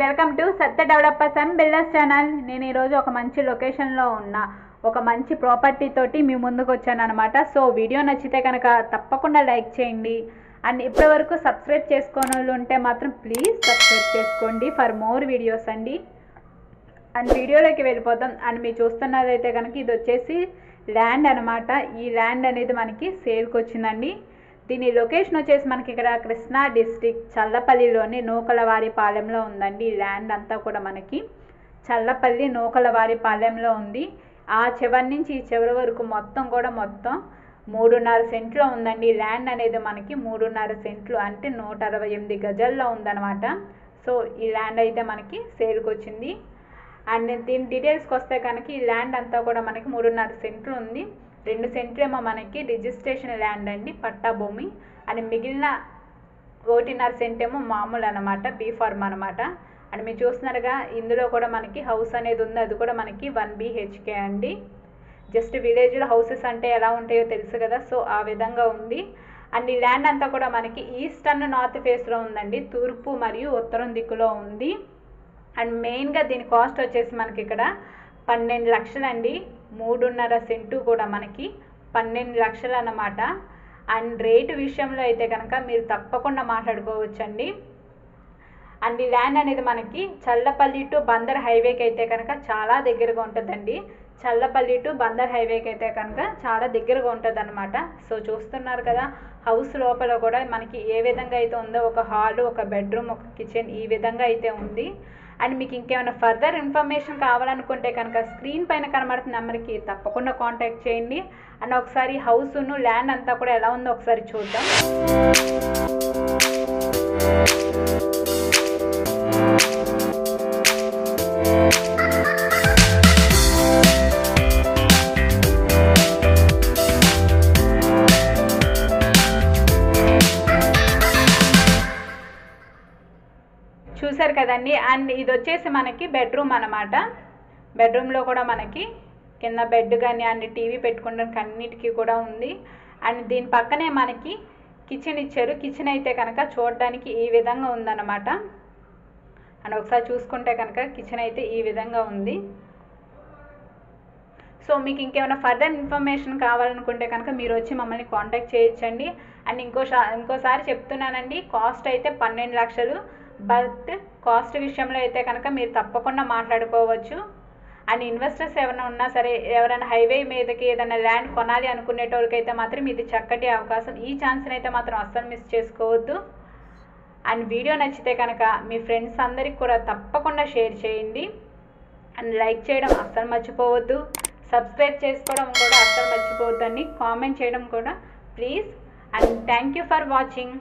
Welcome to Satya developers and builders channel. నేను ఈరోజు ఒక మంచి లొకేషన్లో ఉన్న ఒక మంచి ప్రాపర్టీ తోటి మీ ముందుకు వచ్చాను అనమాట. సో వీడియో నచ్చితే కనుక తప్పకుండా లైక్ చేయండి. అండ్ ఇప్పటివరకు సబ్స్క్రైబ్ చేసుకోని వాళ్ళు ఉంటే మాత్రం ప్లీజ్ సబ్స్క్రైబ్ చేసుకోండి ఫర్ మోర్ వీడియోస్ అండి. అండ్ వీడియోలోకి వెళ్ళిపోతాం. అండ్ మీరు చూస్తున్నదైతే కనుక ఇది వచ్చేసి ల్యాండ్ అనమాట. ఈ ల్యాండ్ అనేది మనకి సేల్కి వచ్చిందండి. దీని లొకేషన్ వచ్చేసి మనకి ఇక్కడ కృష్ణా డిస్ట్రిక్ట్ చల్లపల్లిలోని నూకలవారిపాలెంలో ఉందండి. ఈ ల్యాండ్ అంతా కూడా మనకి చల్లపల్లి నూకలవారిపాలెంలో ఉంది. ఆ చివరి నుంచి ఈ చివరి వరకు మొత్తం 3.5 సెంట్లో ఉందండి. ఈ ల్యాండ్ అనేది మనకి 3.5 సెంట్లు అంటే 168 గజాల్లో ఉందన్నమాట. సో ఈ ల్యాండ్ అయితే మనకి సేల్కి వచ్చింది. అండ్ దీని డీటెయిల్స్కి వస్తే కనుక ఈ ల్యాండ్ అంతా కూడా మనకి 3.5 సెంట్లు ఉంది. 2 సెంట్లు ఏమో మనకి రిజిస్ట్రేషన్ ల్యాండ్ అండి, పట్టా భూమి. అండ్ మిగిలిన 1.5 సెంట్ ఏమో మామూలు అనమాట, బీ ఫార్మ్ అనమాట. అండ్ మీరు చూస్తున్నారుగా ఇందులో కూడా మనకి హౌస్ అనేది ఉంది. అది కూడా మనకి 1 BHK అండి. జస్ట్ విలేజ్లో హౌసెస్ అంటే ఎలా ఉంటాయో తెలుసు కదా, సో ఆ విధంగా ఉంది. అండ్ ఈ ల్యాండ్ అంతా కూడా మనకి ఈస్ట్ అండ్ నార్త్ ఫేస్లో ఉందండి, తూర్పు మరియు ఉత్తరం దిక్కులో ఉంది. అండ్ మెయిన్గా దీని కాస్ట్ వచ్చేసి మనకి ఇక్కడ 12 లక్షలు అండి. 3.5 సెంటు కూడా మనకి 12 లక్షలు అన్నమాట. అండ్ రేటు విషయంలో అయితే కనుక మీరు తప్పకుండా మాట్లాడుకోవచ్చండి. అండ్ ఈ ల్యాండ్ అనేది మనకి చల్లపల్లి టు బందర్ హైవేకి అయితే కనుక చాలా దగ్గరగా ఉంటుందండి. చల్లపల్లి టు బందర్ హైవేకి అయితే కనుక చాలా దగ్గరగా ఉంటుంది అనమాట. సో చూస్తున్నారు కదా, హౌస్ లోపల కూడా మనకి ఏ విధంగా అయితే ఉందో, ఒక హాలు, ఒక బెడ్రూమ్, ఒక కిచెన్, ఈ విధంగా అయితే ఉంది. అండ్ మీకు ఇంకేమైనా ఫర్దర్ ఇన్ఫర్మేషన్ కావాలనుకుంటే కనుక స్క్రీన్ పైన కనబడుతున్న నెంబర్కి తప్పకుండా కాంటాక్ట్ చేయండి. అండ్ ఒకసారి హౌస్ను ల్యాండ్ అంతా కూడా ఎలా ఉందో ఒకసారి చూద్దాం. చూసారు కదండి. అండ్ ఇది వచ్చేసి మనకి బెడ్రూమ్ అనమాట. బెడ్రూమ్లో కూడా మనకి కింద బెడ్ కానీ అండ్ టీవీ పెట్టుకోవడానికి అన్నిటికీ కూడా ఉంది. అండ్ దీని పక్కనే మనకి కిచెన్ ఇచ్చారు. కిచెన్ అయితే కనుక చూడడానికి ఈ విధంగా ఉందన్నమాట. అండ్ ఒకసారి చూసుకుంటే కనుక కిచెన్ అయితే ఈ విధంగా ఉంది. సో మీకు ఇంకేమైనా ఫర్దర్ ఇన్ఫర్మేషన్ కావాలనుకుంటే కనుక మీరు వచ్చి మమ్మల్ని కాంటాక్ట్ చేయొచ్చండి. అండ్ ఇంకోసారి చెప్తున్నానండి, కాస్ట్ అయితే 12 లక్షలు. బట్ కాస్ట్ విషయంలో అయితే కనుక మీరు తప్పకుండా మాట్లాడుకోవచ్చు. అండ్ ఇన్వెస్టర్స్ ఎవరైనా ఉన్నా సరే, ఎవరైనా హైవే మీదకి ఏదైనా ల్యాండ్ కొనాలి అనుకునేటోళ్ళకైతే మాత్రం ఇది చక్కటి అవకాశం. ఈ ఛాన్స్ని అయితే మాత్రం అస్సలు మిస్ చేసుకోవద్దు. అండ్ వీడియో నచ్చితే కనుక మీ ఫ్రెండ్స్ అందరికి కూడా తప్పకుండా షేర్ చేయండి. అండ్ లైక్ చేయడం అస్సలు మర్చిపోవద్దు. సబ్స్క్రైబ్ చేసుకోవడం కూడా అస్సలు మర్చిపోవద్దండి. కామెంట్ చేయడం కూడా please. And thank you for watching.